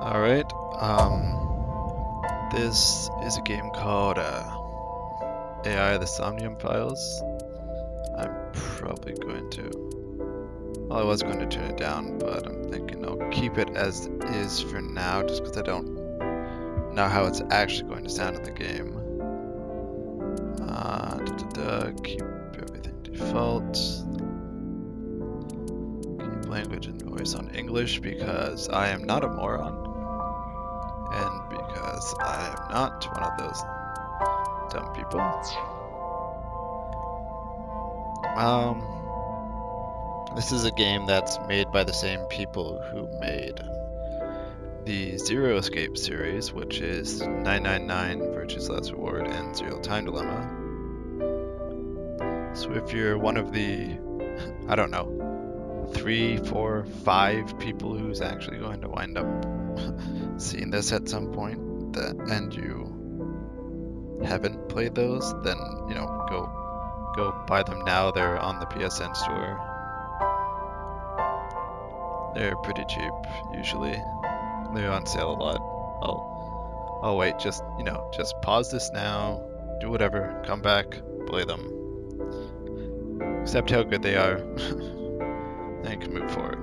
Alright, this is a game called AI the SOMNIUM Files. I'm probably going to, well, I was going to turn it down, but I'm thinking I'll keep it as is for now, just because I don't know how it's actually going to sound in the game. Keep everything default. Keep language and voice on English, because I am not a moron. And because I am not one of those dumb people. This is a game that's made by the same people who made the Zero Escape series, which is 999 Virtue's Last Reward and Zero Time Dilemma. So if you're one of the, I don't know, 3, 4, 5 people who's actually going to wind up seeing this at some point, and you haven't played those, then, you know, go buy them now. They're on the PSN store. They're pretty cheap, usually. They're on sale a lot. Oh wait, just pause this now, do whatever, come back, play them. Accept how good they are, then you can move forward.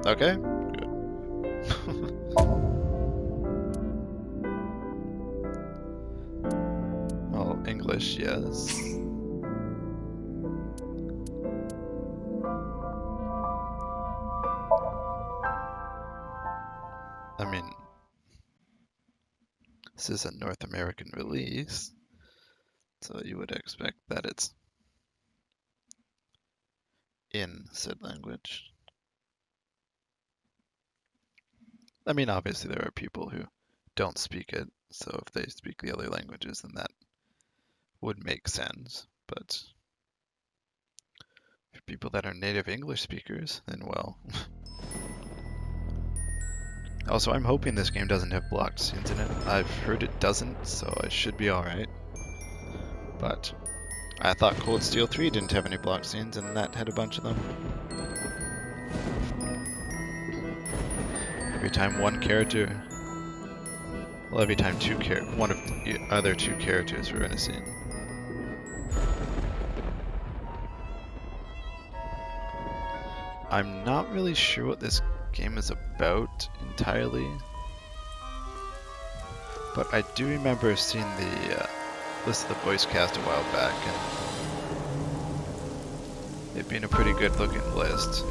Okay? Good. Well, English, yes. I mean, this is a North American release, so you would expect that it's in said language. I mean, obviously there are people who don't speak it, so if they speak the other languages, then that would make sense. But for people that are native English speakers, then well. Also, I'm hoping this game doesn't have blocked scenes in it. I've heard it doesn't, so I should be alright. But I thought Cold Steel 3 didn't have any blocked scenes, and that had a bunch of them. Every time one character, well, every time one of the other two characters were in a scene. I'm not really sure what this game is about entirely, but I do remember seeing the list of the voice cast a while back, and it being a pretty good looking list.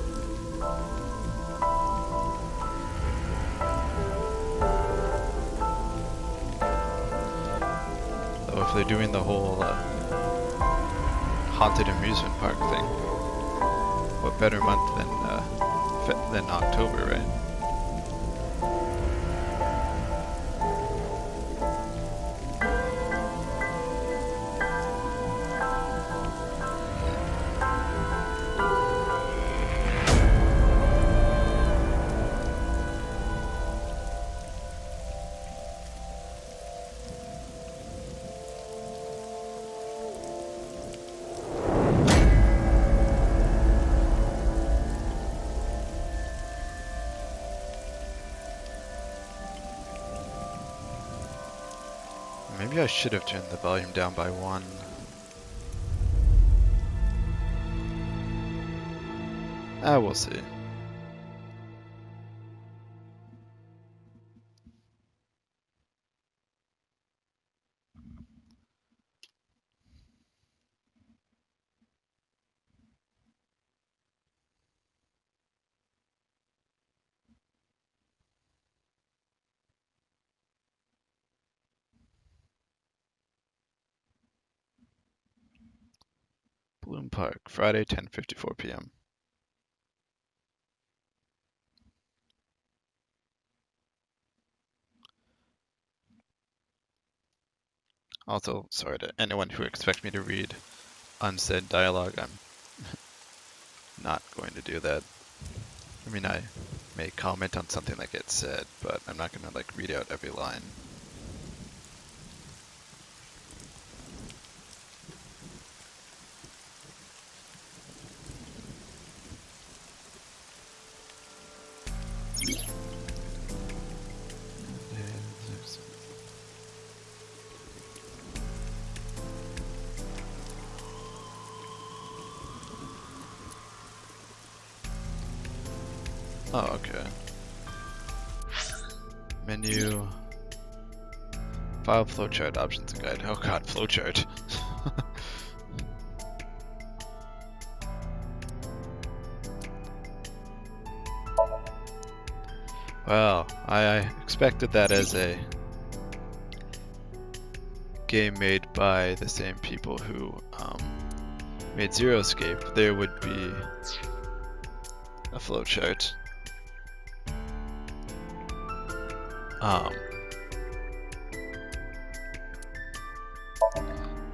Though if they're doing the whole haunted amusement park thing, what better month than October, right? Maybe I should have turned the volume down by 1. We'll see. Bloom Park, Friday, 10:54 p.m. Also, sorry to anyone who expects me to read unsaid dialogue. I'm not going to do that. I mean, I may comment on something that gets said, but I'm not going to like read out every line. Oh, okay. Menu. File flowchart options and guide. Oh god, flowchart. Well, I expected that as a game made by the same people who made Zero Escape, there would be a flowchart.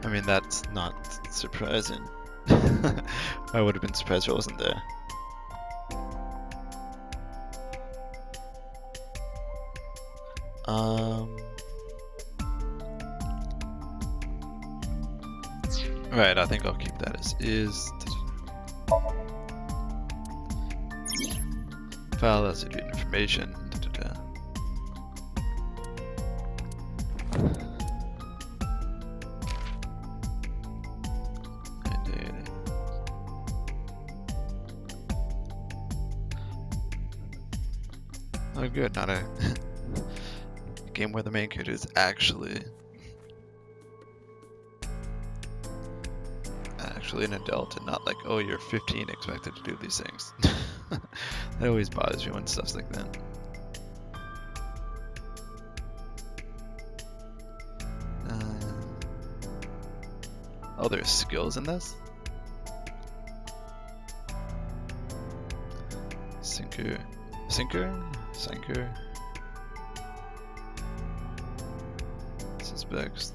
I mean, that's not surprising. I would have been surprised if it wasn't there. Right, I think I'll keep that as is. File as read information. Oh good, not a game where the main character is actually an adult and not like, oh, you're 15 expected to do these things. That always bothers me when stuff's like that. Oh, there's skills in this? Sinker. Suspects.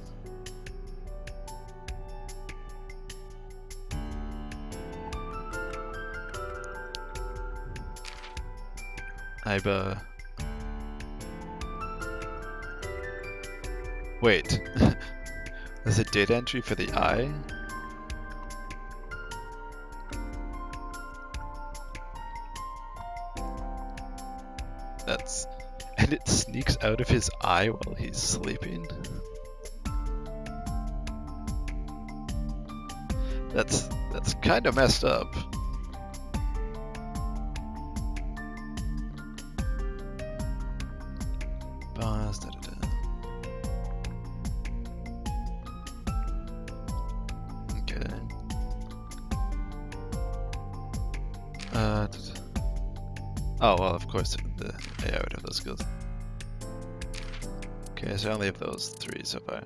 Wait. There's a data entry for the eye? And it sneaks out of his eye while he's sleeping? That's kind of messed up. Okay. Oh, well, of course, the AI would have those skills. Okay, so I only have those 3 so far.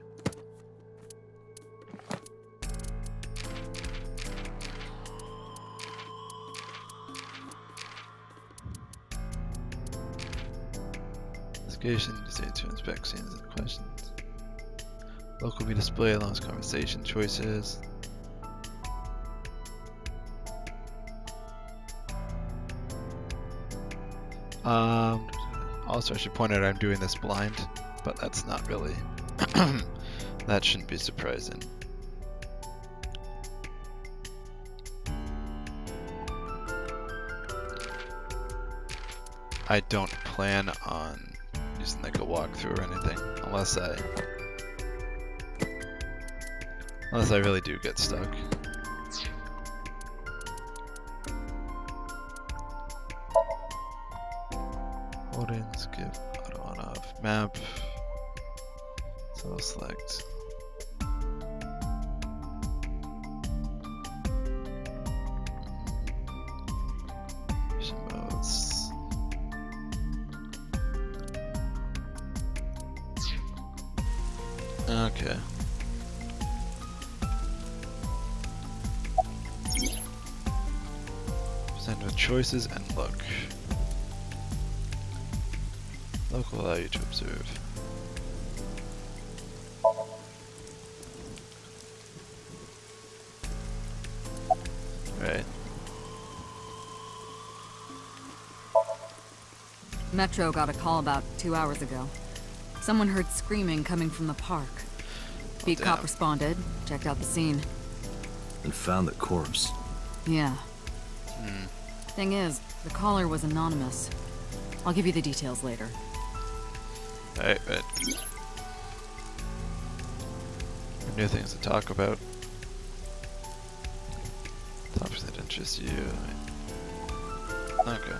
Investigation, decide to inspect scenes and questions. Local will be displayed along with conversation choices. Also, I should point out I'm doing this blind, but that's not really. That shouldn't be surprising. I don't plan on using like a walkthrough or anything, unless I really do get stuck. Hold in, skip, auto on off, map, so I'll select. Mission modes. Okay. Present with choices and look. Look will allow you to observe. Right. Metro got a call about 2 hours ago. Someone heard screaming coming from the park. Beat cop responded, checked out the scene. And found the corpse. Yeah. Thing is, the caller was anonymous. I'll give you the details later. Right. New things to talk about. Topics that interest you. Okay.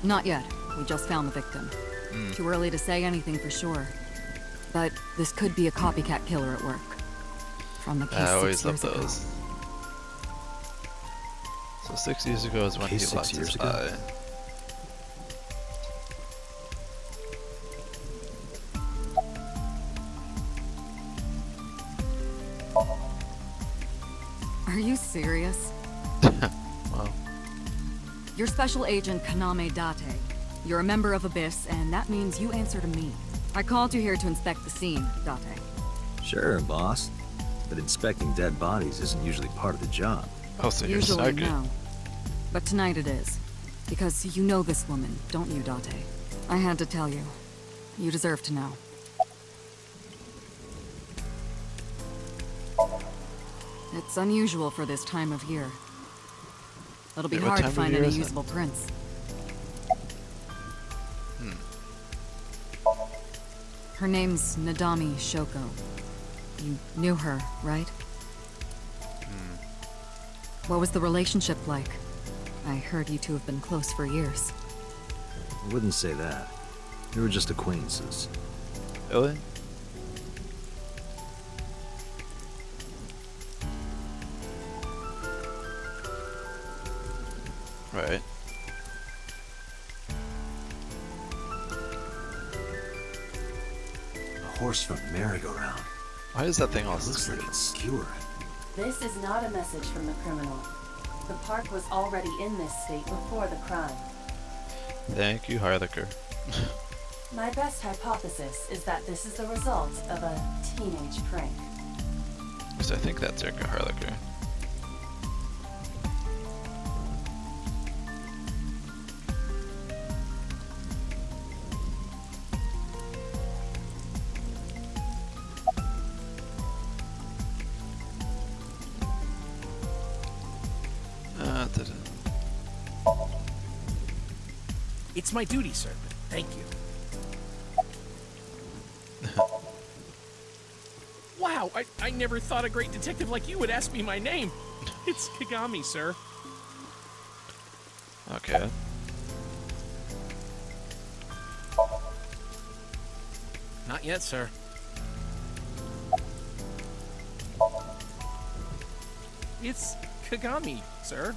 Not yet. We just found the victim. Too early to say anything for sure. But this could be a copycat killer at work. From the case I always 6 love years ago. those. So 6 years ago is when he Case 6 lost his years ago? eye. Are you serious? Well, You're Special Agent Kaname Date. You're a member of Abyss, and that means you answer to me. I called you here to inspect the scene, Date. Sure, boss. But inspecting dead bodies isn't usually part of the job. oh, so you're Usually, sergeant. no. But tonight it is. Because you know this woman, don't you, Date? I had to tell you. You deserve to know. It's unusual for this time of year. It'll be Wait, what hard to time of find year any is it? usable prints. Her name's Nadami Shoko. You knew her, right? What was the relationship like? I heard you two have been close for years. I wouldn't say that. We were just acquaintances. Really? Right. A horse from the merry-go-round. Why is that thing all Looks like skewered? it's skewered. This is not a message from the criminal. The park was already in this state before the crime. Thank you, Harlicker. My best hypothesis is that this is the result of a teenage prank. Because I think that's Erica Harlicker. Da-da. It's my duty, sir. Thank you. Wow, I never thought a great detective like you would ask me my name. It's Kagami, sir. Okay. Not yet, sir. It's Kagami, sir.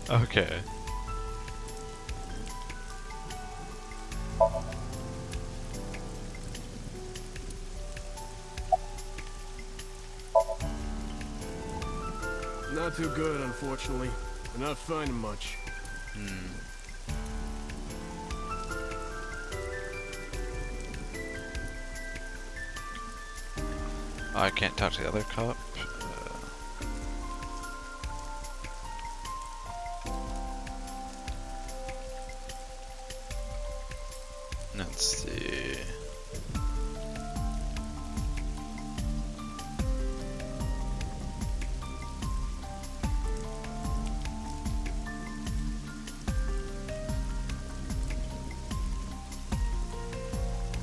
Okay. Not too good, unfortunately. We're not finding much. Oh, I can't talk to the other cop. Let's see.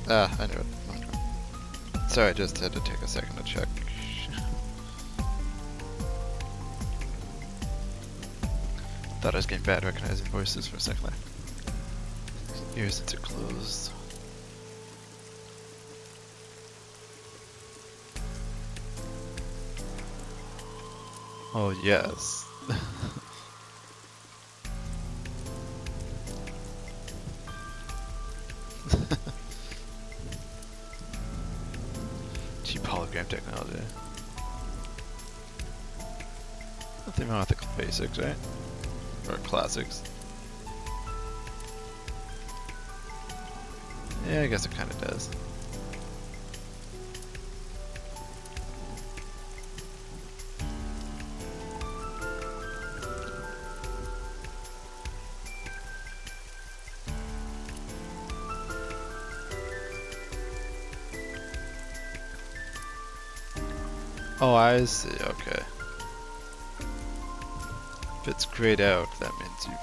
Ah, I knew it. Okay. Sorry, I just had to take a second to check. Thought I was getting bad recognizing voices for a second there. Ears since it closed. Oh, yes. Cheap hologram technology. Nothing wrong with the basics, right? Or classics. Yeah, I guess it kind of does. Oh, I see. Okay. If it's grayed out, that means you've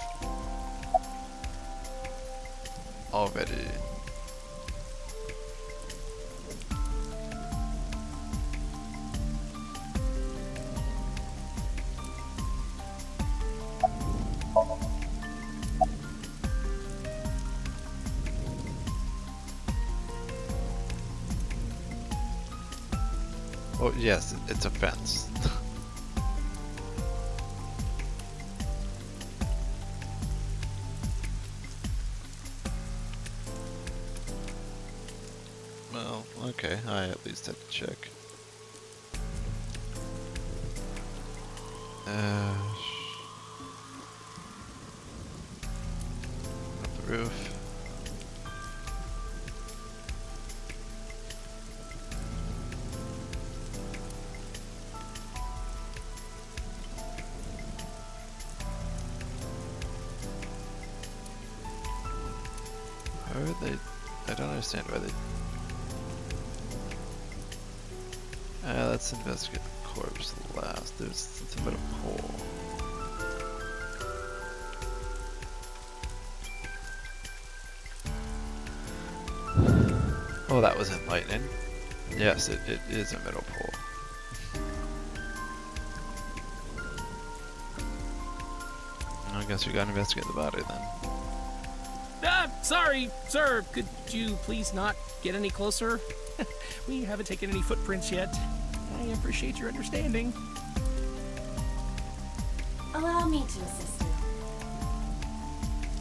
already. Oh yes, it's a fence. Well, okay, I at least had to check. Up the roof. Why would they? I don't understand why they. Let's investigate the corpse last. There's something about a pole. Oh, that was enlightening. Yes, it is a metal pole. I guess we gotta investigate the body then. Sorry, sir. Could you please not get any closer? We haven't taken any footprints yet. I appreciate your understanding. Allow me to assist you.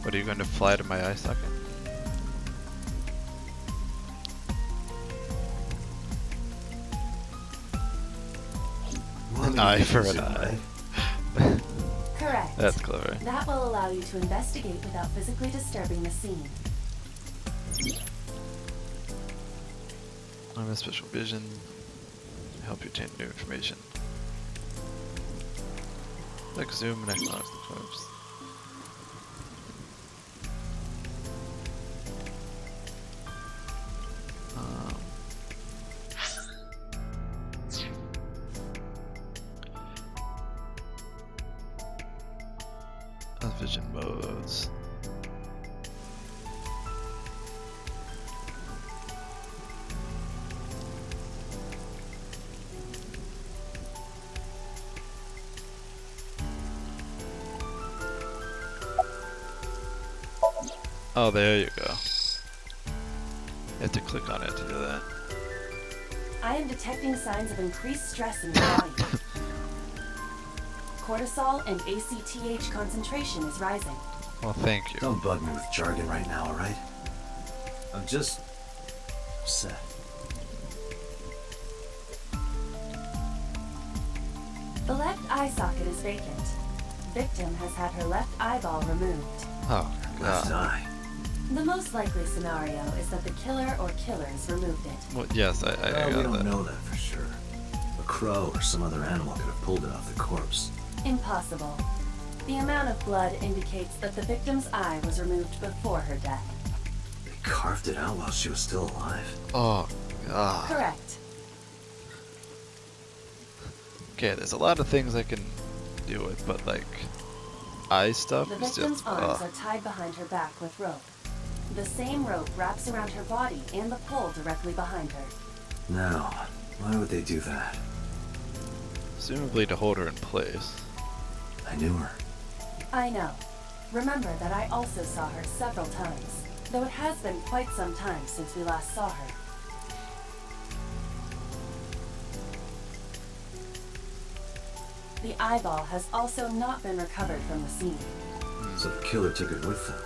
What, are you going to fly to my eye socket? An eye for an eye. Correct. That's clever. That will allow you to investigate without physically disturbing the scene. I have a special vision to help you obtain new information. Like zoom and acknowledge the corpse. Vision modes. Oh, there you go. You have to click on it to do that. I am detecting signs of increased stress in your body. Cortisol and ACTH concentration is rising. Well, thank you. Don't bug me with jargon right now, alright? I'm just upset. The left eye socket is vacant. Victim has had her left eyeball removed. Oh, Left God. eye. The most likely scenario is that the killer or killers removed it. Well, yes, I Well, we got don't that. know that for sure. A crow or some other animal could have pulled it off the corpse. Impossible. The amount of blood indicates that the victim's eye was removed before her death. They carved it out while she was still alive. Oh, God. Correct. Okay, there's a lot of things I can deal with, but like eye stuff The is victim's just. arms are tied behind her back with rope. The same rope wraps around her body and the pole directly behind her. Now, why would they do that? Presumably to hold her in place. I knew her. I know. Remember that I also saw her several times, though it has been quite some time since we last saw her. The eyeball has also not been recovered from the scene. So the killer took it with them.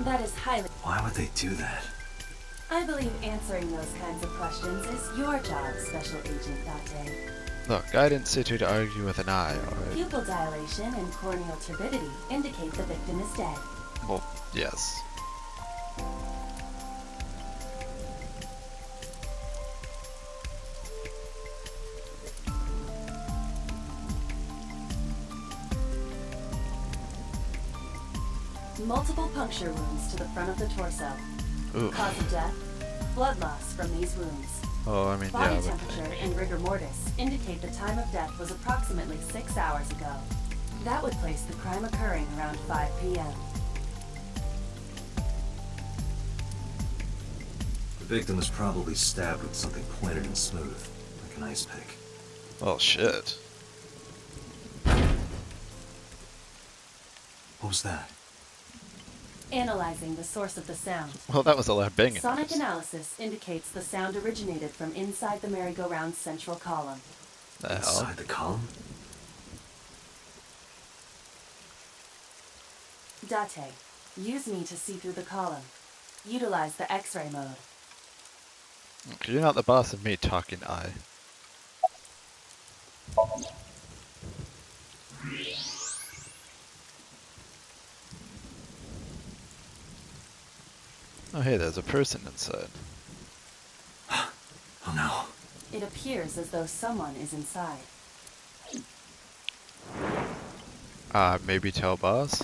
That is highly... Why would they do that? I believe answering those kinds of questions is your job, Special Agent Date. Look, I didn't sit here to argue with an eye, alright? Pupil dilation and corneal turbidity indicate the victim is dead. Well, yes. Multiple puncture wounds to the front of the torso. Ooh. Cause of death, blood loss from these wounds. Oh, I mean, yeah, I Body would temperature think. and rigor mortis indicate the time of death was approximately 6 hours ago. That would place the crime occurring around 5 p.m. The victim was probably stabbed with something pointed and smooth, like an ice pick. Oh, shit. What was that? Analyzing the source of the sound. Well, that was a loud banging Sonic noise. analysis indicates the sound originated from inside the merry-go-round's central column. The hell? Inside the column? Date, use me to see through the column. Utilize the X-ray mode. Okay, you're not the boss of me talking I. Oh hey, there's a person inside. Oh no. It appears as though someone is inside. Maybe tell boss?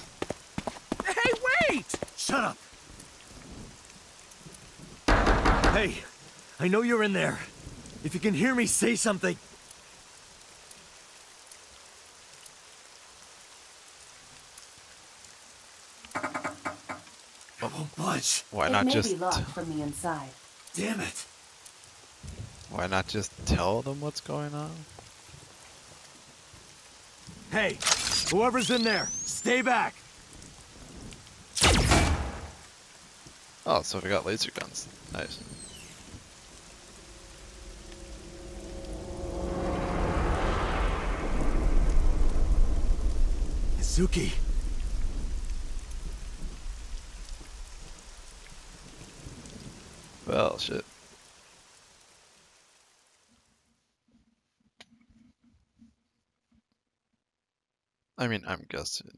Hey, wait! Shut up! Hey, I know you're in there. If you can hear me, say something. I won't budge. Why It not may just be locked from the inside. Damn it. why not just tell them what's going on? Hey, whoever's in there, stay back. Oh, so we got laser guns. Nice. Izuki. Well, shit. I mean, I'm guessing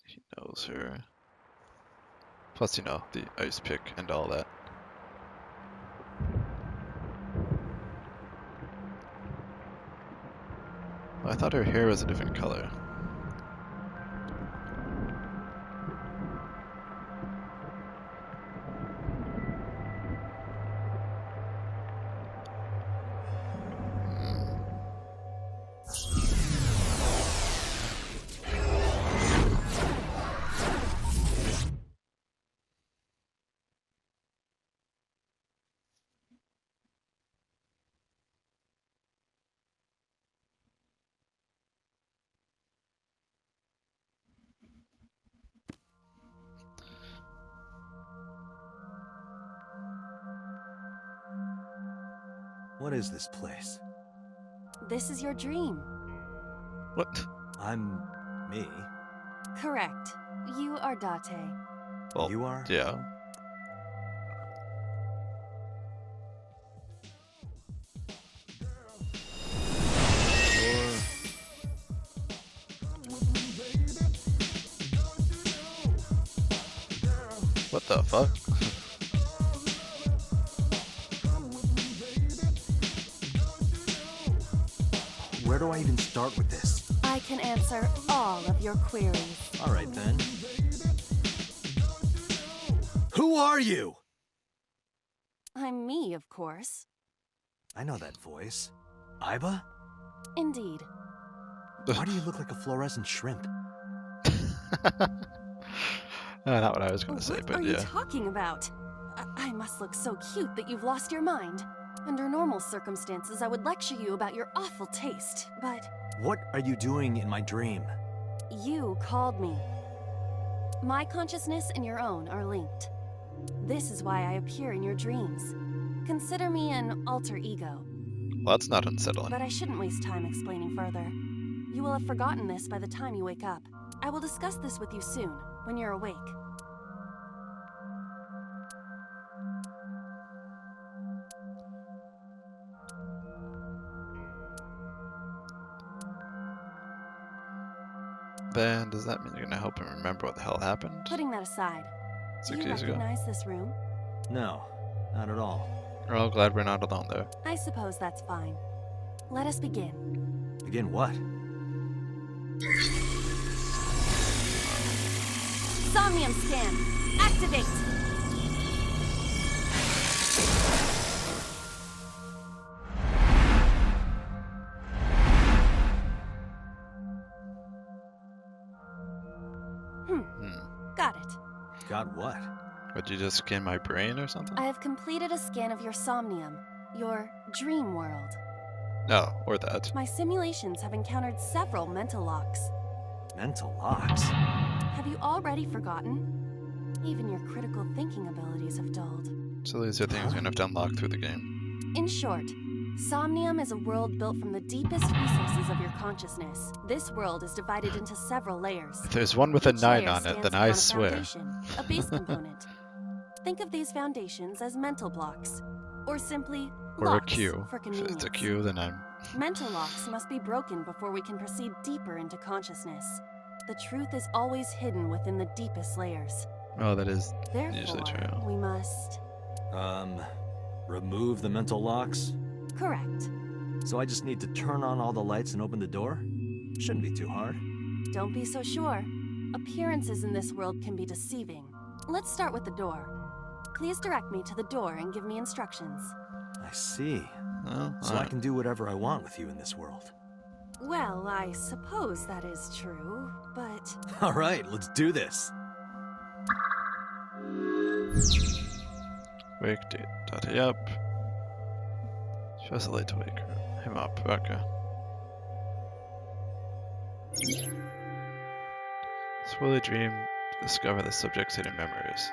he knows her. Plus, you know, the ice pick and all that. Well, I thought her hair was a different color. What is this place? This is your dream. What? I'm me. Correct. You are Date. Well, You are? Yeah. What the fuck? Where do I even start with this? I can answer all of your queries. All right then. Who are you? I'm me, of course. I know that voice. Iba? Indeed. Why do you look like a fluorescent shrimp? Not what I was gonna say, What but are you yeah. talking about? I must look so cute that you've lost your mind. Under normal circumstances, I would lecture you about your awful taste, but What are you doing in my dream? you called me. My consciousness and your own are linked. This is why I appear in your dreams. Consider me an alter ego, Well, that's not unsettling. but I shouldn't waste time explaining further. You will have forgotten this by the time you wake up. I will discuss this with you soon, when you're awake. Then does that mean you're gonna help him remember what the hell happened Putting that aside, do 6 you years ago? recognize this room? No, not at all. We're all glad we're not alone there. I suppose that's fine. Let us begin. Begin what? SOMNIUM scan. Activate. Got it. Got what? Would you just scan my brain or something? I have completed a scan of your SOMNIUM, your dream world. No, or that. My simulations have encountered several mental locks. Mental locks? Have you already forgotten? Even your critical thinking abilities have dulled. So these are things we're gonna have to unlock through the game. In short, Somnium is a world built from the deepest resources of your consciousness. This world is divided into several layers. If there's one with a Each 9 layer on it, stands then upon I a swear. foundation, a base component. Think of these foundations as mental blocks, or simply Or a locks queue. for If convenience. it's a queue, then I'm... Mental locks must be broken before we can proceed deeper into consciousness. The truth is always hidden within the deepest layers. Oh, that is Therefore, usually true. we must... Remove the mental locks? Correct. So I just need to turn on all the lights and open the door? Shouldn't be too hard. Don't be so sure. Appearances in this world can be deceiving. Let's start with the door. Please direct me to the door and give me instructions. I see. Oh, So I can do whatever I want with you in this world. Well, I suppose that is true, but... All right, let's do this. Wake Daddy up. Just late to wake him up. Okay. Slowly dream to discover the subject's hidden memories.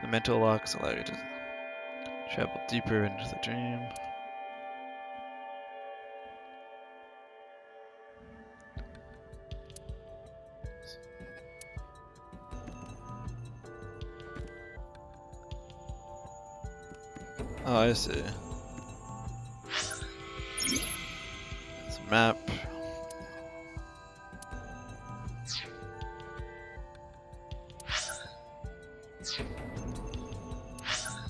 The mental locks allow you to travel deeper into the dream. Oh, I see. It's a map.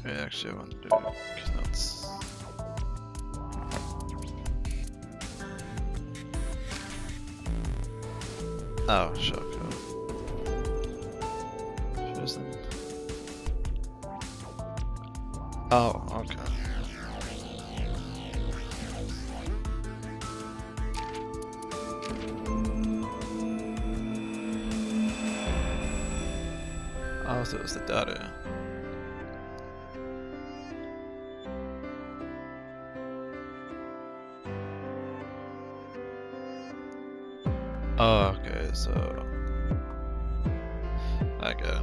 Wait, actually, I want to do notes. Oh, shotgun. Chosen. Oh, okay. Oh, so it was the data. Oh, okay, so I get it.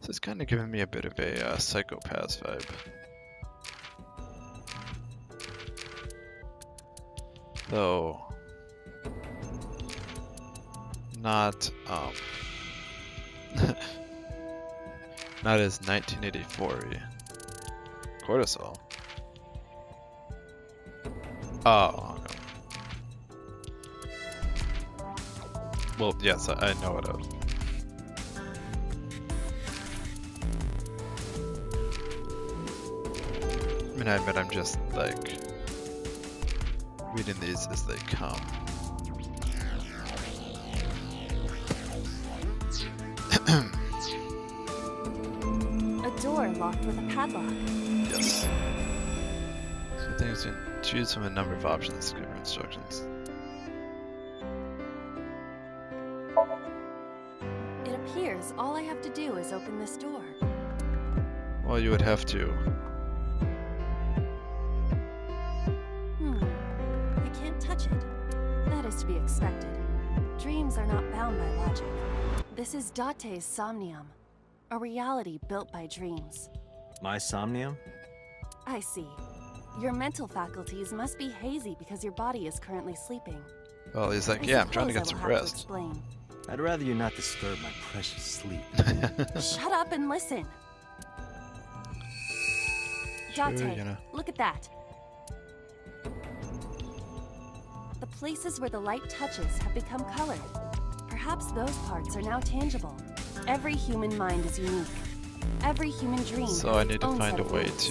This is kind of giving me a bit of a Psychopaths vibe. Though not not as 1984-y. Cortisol. Oh, okay. Well, yes, I know it. I mean, I admit I'm just like reading these as they come. A door locked with a padlock. Yes. So things you can choose from a number of options to give instructions. It appears all I have to do is open this door. Well, you would have to. I can't touch it. That is to be expected. Dreams are not bound by logic. This is Date's Somnium, a reality built by dreams. My Somnium? I see. Your mental faculties must be hazy because your body is currently sleeping. Well, he's like, I yeah, I'm trying to suppose get I will some have to rest. explain. I'd rather you not disturb my precious sleep. Shut up and listen. Sure, Date, you know. look at that. The places where the light touches have become colored. Perhaps those parts are now tangible. Every human mind is unique. Every human dream So has I its need to own find set a of way rules.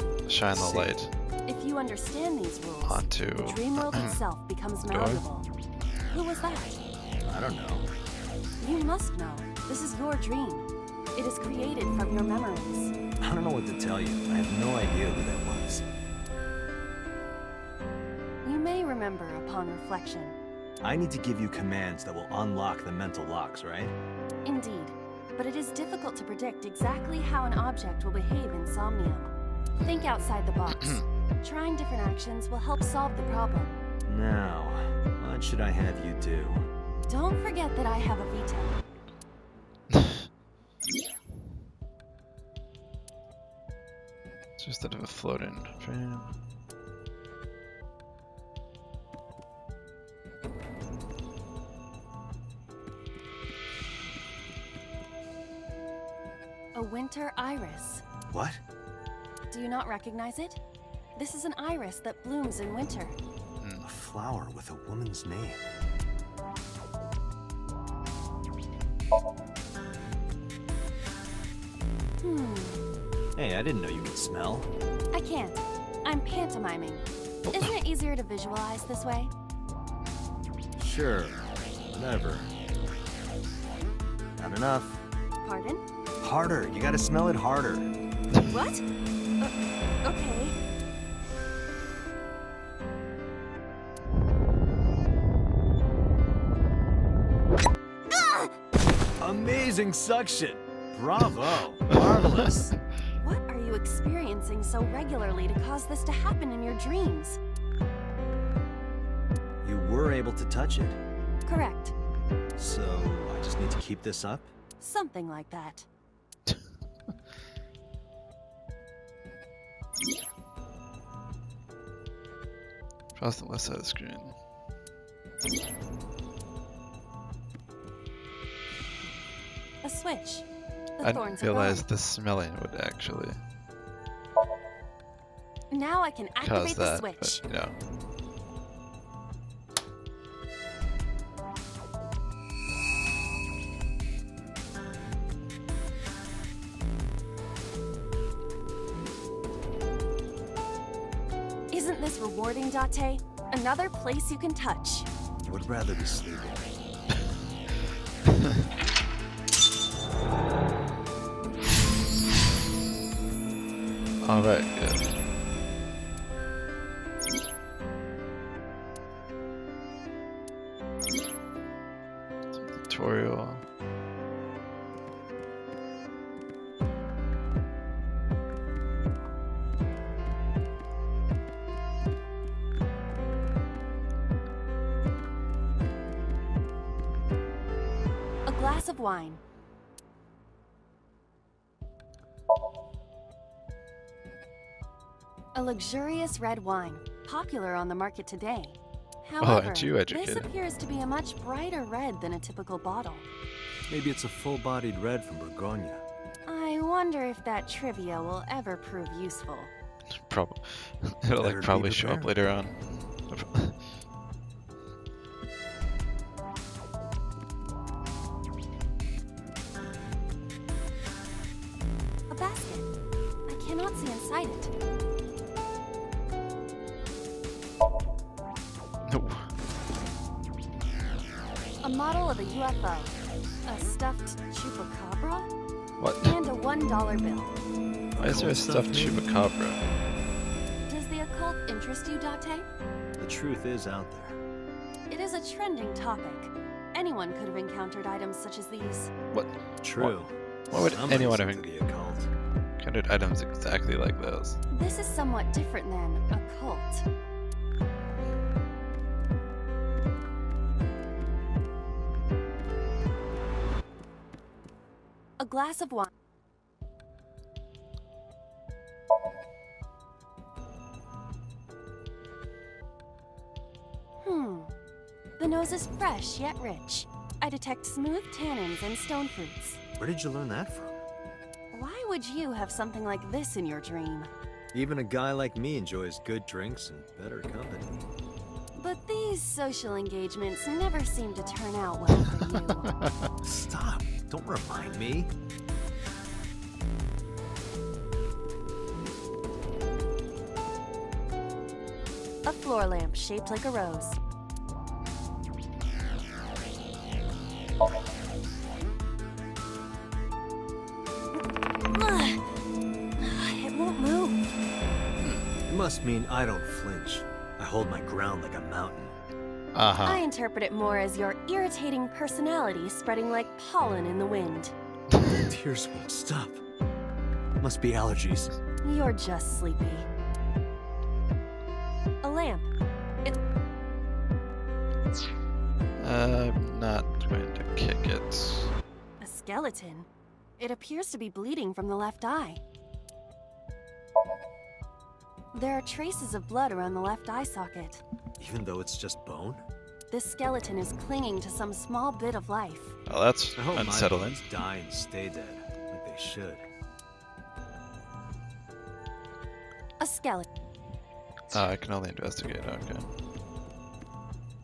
to shine the See. light If you understand these rules, onto the dream world itself becomes Door? malleable. Who was that? I don't know. You must know. This is your dream. It is created from your memories. I don't know what to tell you. I have no idea who that was. You may remember upon reflection. I need to give you commands that will unlock the mental locks, right? Indeed. But it is difficult to predict exactly how an object will behave in Somnium. Think outside the box. Trying different actions will help solve the problem. Now, what should I have you do? Don't forget that I have a veto. Just out of a floating frame. A winter iris. What? Do you not recognize it? This is an iris that blooms in winter. A flower with a woman's name. Hey, I didn't know you could smell. I can't. I'm pantomiming. Isn't it easier to visualize this way? Sure, whatever. Not enough. Pardon? Harder, you gotta smell it harder. What? Okay. Amazing suction! Bravo! Marvelous! What are you experiencing so regularly to cause this to happen in your dreams? You were able to touch it, Correct. so I just need to keep this up? Something like that. Across the left side of the screen. A switch. The I thorns didn't are realize gone. the smelling would actually Now I can cause activate the that, switch. but you know. Isn't this rewarding, Date? Another place you can touch. Would rather be sleeping. Alright, good. Tutorial. A glass of wine. A luxurious red wine, popular on the market today. However, aren't you this educated? appears to be a much brighter red than a typical bottle. Maybe it's a full-bodied red from Bourgogne. I wonder if that trivia will ever prove useful. Probably it'll Better like be probably show up prepared. later on. A basket. I cannot see inside it. No. A model of a UFO. A stuffed chupacabra? What? And a $1 bill. Why is there a stuffed chupacabra? Does the occult interest you, Date? The truth is out there. It is a trending topic. Anyone could have encountered items such as these. What? True. Why would Somebody's anyone have into the occult. encountered items exactly like those? This is somewhat different than a cult. A glass of wine. The nose is fresh yet rich. I detect smooth tannins and stone fruits. Where did you learn that from? Why would you have something like this in your dream? Even a guy like me enjoys good drinks and better company. But these social engagements never seem to turn out well for you. Stop! Don't remind me. A floor lamp shaped like a rose. It won't move. It must mean I don't flinch. I hold my ground like a mountain. I interpret it more as your irritating personality spreading like pollen in the wind. The tears won't stop. Must be allergies. You're just sleepy. lamp. I'm not going to kick it. A skeleton. It appears to be bleeding from the left eye. There are traces of blood around the left eye socket. Even though it's just bone? This skeleton is clinging to some small bit of life. Oh, that's I hope unsettling. my bones die and stay dead, like they should. A skeleton. I can only investigate, okay.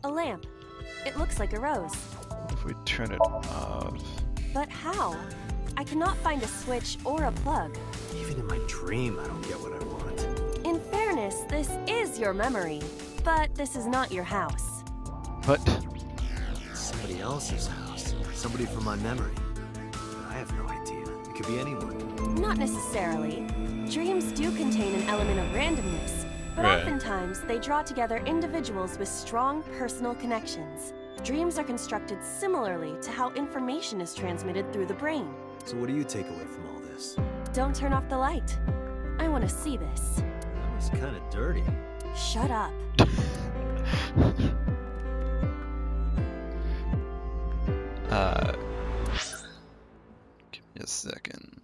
A lamp. It looks like a rose. If we turn it off... But how? I cannot find a switch or a plug. Even in my dream, I don't get what I want. In fairness, this is your memory, but this is not your house. What? It's somebody else's house. Somebody from my memory. I have no idea. It could be anyone. Not necessarily. Dreams do contain an element of randomness, but Right. oftentimes they draw together individuals with strong personal connections. Dreams are constructed similarly to how information is transmitted through the brain. So what do you take away from all this? Don't turn off the light. I want to see this. That was kind of dirty. Shut up. Give me a second.